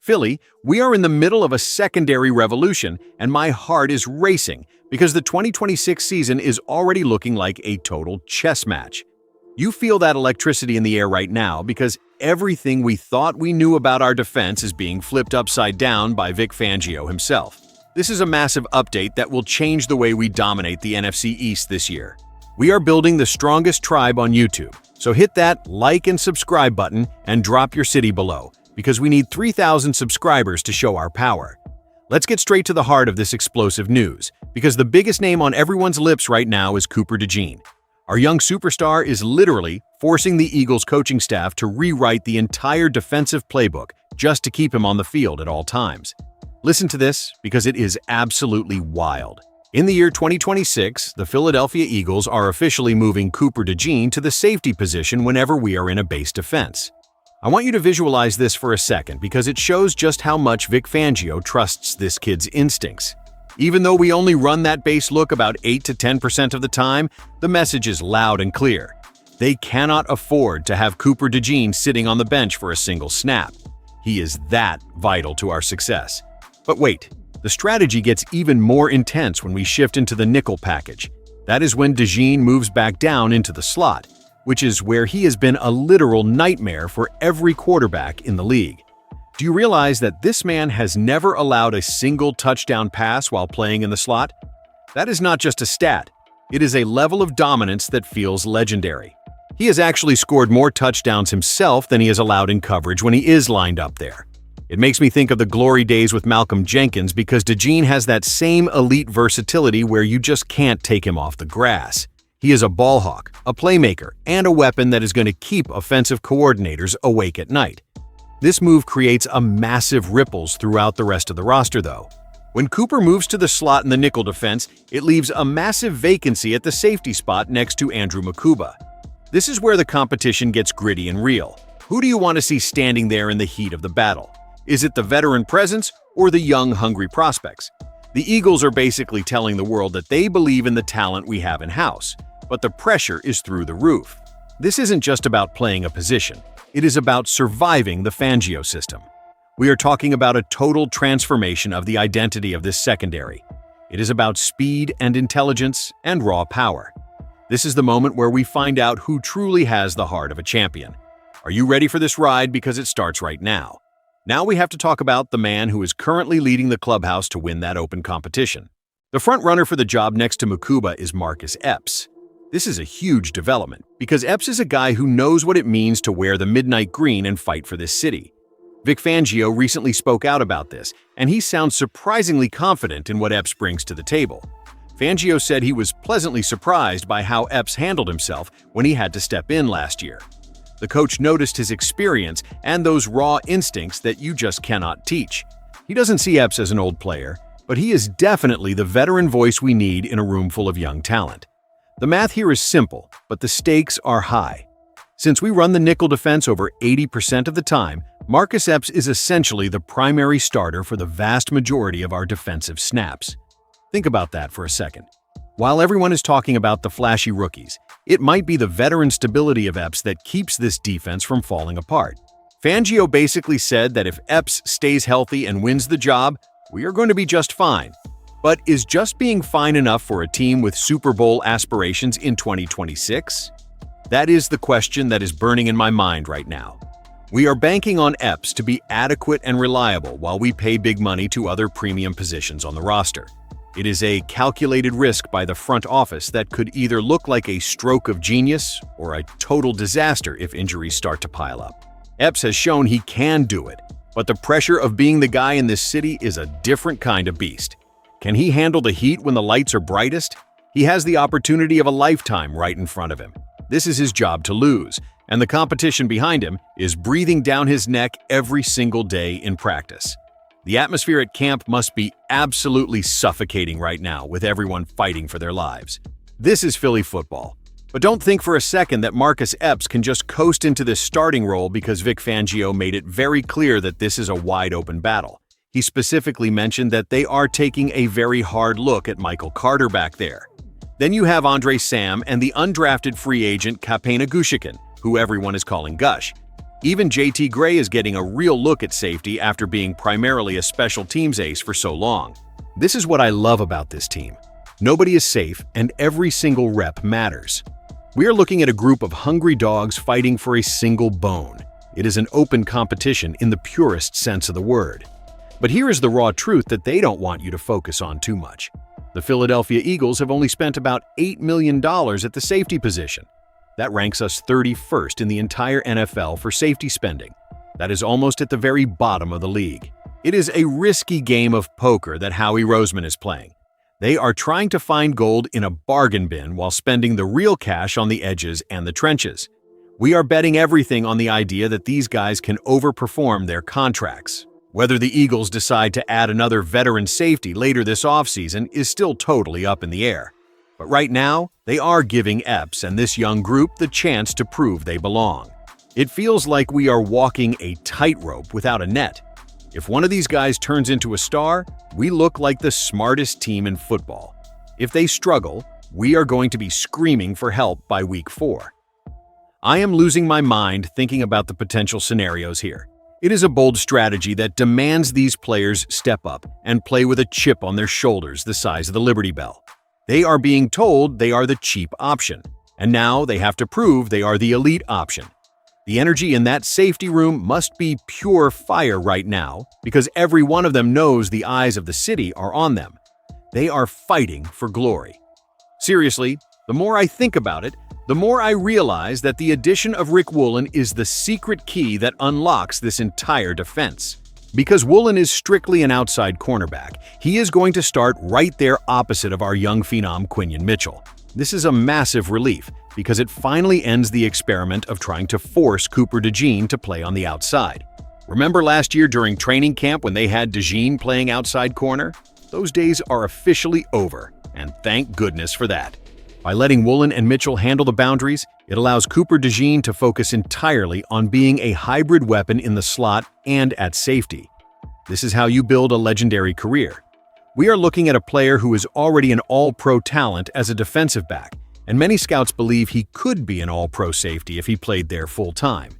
Philly, we are in the middle of a secondary revolution, and my heart is racing because the 2026 season is already looking like a total chess match. You feel that electricity in the air right now because everything we thought we knew about our defense is being flipped upside down by Vic Fangio himself. This is a massive update that will change the way we dominate the NFC East this year. We are building the strongest tribe on YouTube, so hit that like and subscribe button and drop your city below, because we need 3,000 subscribers to show our power. Let's get straight to the heart of this explosive news, because the biggest name on everyone's lips right now is Cooper DeJean. Our young superstar is literally forcing the Eagles coaching staff to rewrite the entire defensive playbook just to keep him on the field at all times. Listen to this, because it is absolutely wild. In the year 2026, the Philadelphia Eagles are officially moving Cooper DeJean to the safety position whenever we are in a base defense. I want you to visualize this for a second because it shows just how much Vic Fangio trusts this kid's instincts. Even though we only run that base look about 8 to 10% of the time, the message is loud and clear. They cannot afford to have Cooper DeJean sitting on the bench for a single snap. He is that vital to our success. But wait, the strategy gets even more intense when we shift into the nickel package. That is when DeJean moves back down into the slot, which is where he has been a literal nightmare for every quarterback in the league. Do you realize that this man has never allowed a single touchdown pass while playing in the slot? That is not just a stat. It is a level of dominance that feels legendary. He has actually scored more touchdowns himself than he has allowed in coverage when he is lined up there. It makes me think of the glory days with Malcolm Jenkins because DeJean has that same elite versatility where you just can't take him off the grass. He is a ball hawk, a playmaker, and a weapon that is going to keep offensive coordinators awake at night. This move creates a massive ripples throughout the rest of the roster, though. When Cooper moves to the slot in the nickel defense, it leaves a massive vacancy at the safety spot next to Andrew Mukuba. This is where the competition gets gritty and real. Who do you want to see standing there in the heat of the battle? Is it the veteran presence or the young, hungry prospects? The Eagles are basically telling the world that they believe in the talent we have in-house, but the pressure is through the roof. This isn't just about playing a position. It is about surviving the Fangio system. We are talking about a total transformation of the identity of this secondary. It is about speed and intelligence and raw power. This is the moment where we find out who truly has the heart of a champion. Are you ready for this ride? Because it starts right now. Now we have to talk about the man who is currently leading the clubhouse to win that open competition. The front runner for the job next to Mukuba is Epps. This is a huge development because Epps is a guy who knows what it means to wear the midnight green and fight for this city. Vic Fangio recently spoke out about this, and he sounds surprisingly confident in what Epps brings to the table. Fangio said he was pleasantly surprised by how Epps handled himself when he had to step in last year. The coach noticed his experience and those raw instincts that you just cannot teach. He doesn't see Epps as an old player, but he is definitely the veteran voice we need in a room full of young talent. The math here is simple, but the stakes are high. Since we run the nickel defense over 80% of the time, Epps is essentially the primary starter for the vast majority of our defensive snaps. Think about that for a second. While everyone is talking about the flashy rookies, it might be the veteran stability of Epps that keeps this defense from falling apart. Fangio basically said that if Epps stays healthy and wins the job, we are going to be just fine. But is just being fine enough for a team with Super Bowl aspirations in 2026? That is the question that is burning in my mind right now. We are banking on Epps to be adequate and reliable while we pay big money to other premium positions on the roster. It is a calculated risk by the front office that could either look like a stroke of genius or a total disaster if injuries start to pile up. Epps has shown he can do it, but the pressure of being the guy in this city is a different kind of beast. Can he handle the heat when the lights are brightest? He has the opportunity of a lifetime right in front of him. This is his job to lose, and the competition behind him is breathing down his neck every single day in practice. The atmosphere at camp must be absolutely suffocating right now with everyone fighting for their lives. This is Philly football. But don't think for a second that Epps can just coast into this starting role because Vic Fangio made it very clear that this is a wide-open battle. He specifically mentioned that they are taking a very hard look at Michael Carter back there. Then you have Andre Sam and the undrafted free agent Kapena Gushiken, who everyone is calling Gush. Even JT Gray is getting a real look at safety after being primarily a special teams ace for so long. This is what I love about this team. Nobody is safe, and every single rep matters. We are looking at a group of hungry dogs fighting for a single bone. It is an open competition in the purest sense of the word. But here is the raw truth that they don't want you to focus on too much. The Philadelphia Eagles have only spent about $8 million at the safety position. That ranks us 31st in the entire NFL for safety spending. That is almost at the very bottom of the league. It is a risky game of poker that Howie Roseman is playing. They are trying to find gold in a bargain bin while spending the real cash on the edges and the trenches. We are betting everything on the idea that these guys can overperform their contracts. Whether the Eagles decide to add another veteran safety later this offseason is still totally up in the air. But right now, they are giving Epps and this young group the chance to prove they belong. It feels like we are walking a tightrope without a net. If one of these guys turns into a star, we look like the smartest team in football. If they struggle, we are going to be screaming for help by week 4. I am losing my mind thinking about the potential scenarios here. It is a bold strategy that demands these players step up and play with a chip on their shoulders the size of the Liberty Bell. They are being told they are the cheap option, and now they have to prove they are the elite option. The energy in that safety room must be pure fire right now because every one of them knows the eyes of the city are on them. They are fighting for glory. Seriously, the more I think about it, the more I realize that the addition of Rick Woolen is the secret key that unlocks this entire defense. Because Woolen is strictly an outside cornerback, he is going to start right there opposite of our young phenom Quinyon Mitchell. This is a massive relief because it finally ends the experiment of trying to force Cooper DeJean to play on the outside. Remember last year during training camp when they had DeJean playing outside corner? Those days are officially over, and thank goodness for that. By letting Woolen and Mitchell handle the boundaries, it allows Cooper DeJean to focus entirely on being a hybrid weapon in the slot and at safety. This is how you build a legendary career. We are looking at a player who is already an all-pro talent as a defensive back, and many scouts believe he could be an all-pro safety if he played there full-time.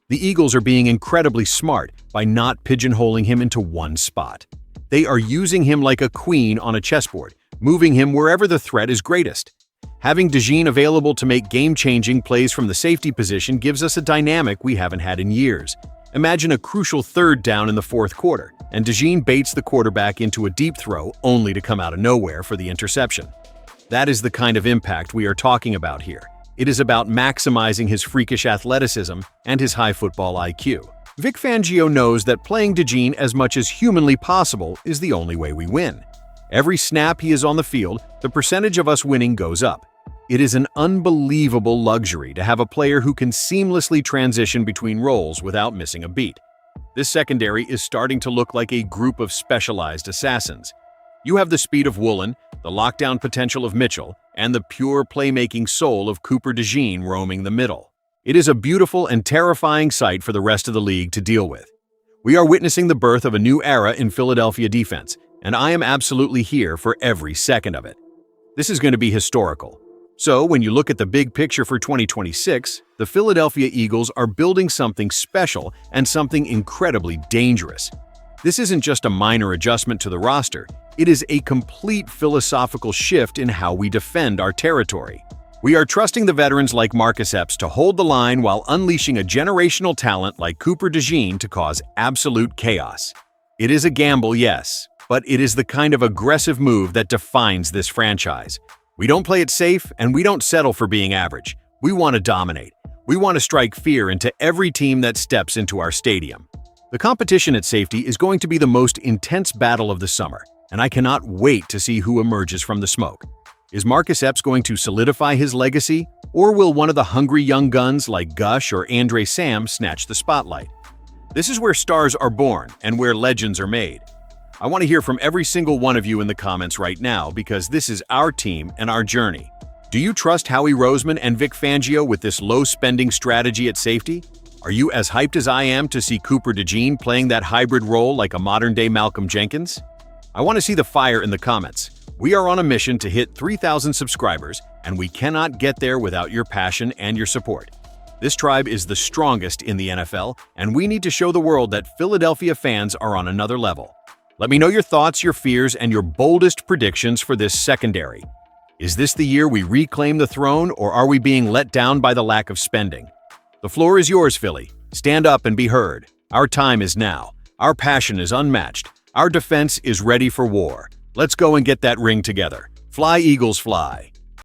The Eagles are being incredibly smart by not pigeonholing him into one spot. They are using him like a queen on a chessboard, moving him wherever the threat is greatest. Having DeJean available to make game-changing plays from the safety position gives us a dynamic we haven't had in years. Imagine a crucial third down in the fourth quarter, and DeJean baits the quarterback into a deep throw only to come out of nowhere for the interception. That is the kind of impact we are talking about here. It is about maximizing his freakish athleticism and his high football IQ. Vic Fangio knows that playing DeJean as much as humanly possible is the only way we win. Every snap he is on the field, the percentage of us winning goes up. It is an unbelievable luxury to have a player who can seamlessly transition between roles without missing a beat. This secondary is starting to look like a group of specialized assassins. You have the speed of Woolen, the lockdown potential of Mitchell, and the pure playmaking soul of Cooper DeJean roaming the middle. It is a beautiful and terrifying sight for the rest of the league to deal with. We are witnessing the birth of a new era in Philadelphia defense, and I am absolutely here for every second of it. This is going to be historical. So, when you look at the big picture for 2026, the Philadelphia Eagles are building something special and something incredibly dangerous. This isn't just a minor adjustment to the roster, it is a complete philosophical shift in how we defend our territory. We are trusting the veterans like Marcus Epps to hold the line while unleashing a generational talent like Cooper DeJean to cause absolute chaos. It is a gamble, yes, but it is the kind of aggressive move that defines this franchise. We don't play it safe, and we don't settle for being average. We want to dominate. We want to strike fear into every team that steps into our stadium. The competition at safety is going to be the most intense battle of the summer, and I cannot wait to see who emerges from the smoke. Is Marcus Epps going to solidify his legacy, or will one of the hungry young guns like Gush or Andre Sam snatch the spotlight? This is where stars are born and where legends are made. I want to hear from every single one of you in the comments right now because this is our team and our journey. Do you trust Howie Roseman and Vic Fangio with this low-spending strategy at safety? Are you as hyped as I am to see Cooper DeJean playing that hybrid role like a modern-day Malcolm Jenkins? I want to see the fire in the comments. We are on a mission to hit 3,000 subscribers, and we cannot get there without your passion and your support. This tribe is the strongest in the NFL, and we need to show the world that Philadelphia fans are on another level. Let me know your thoughts, your fears, and your boldest predictions for this secondary. Is this the year we reclaim the throne, or are we being let down by the lack of spending? The floor is yours, Philly. Stand up and be heard. Our time is now. Our passion is unmatched. Our defense is ready for war. Let's go and get that ring together. Fly, Eagles, fly.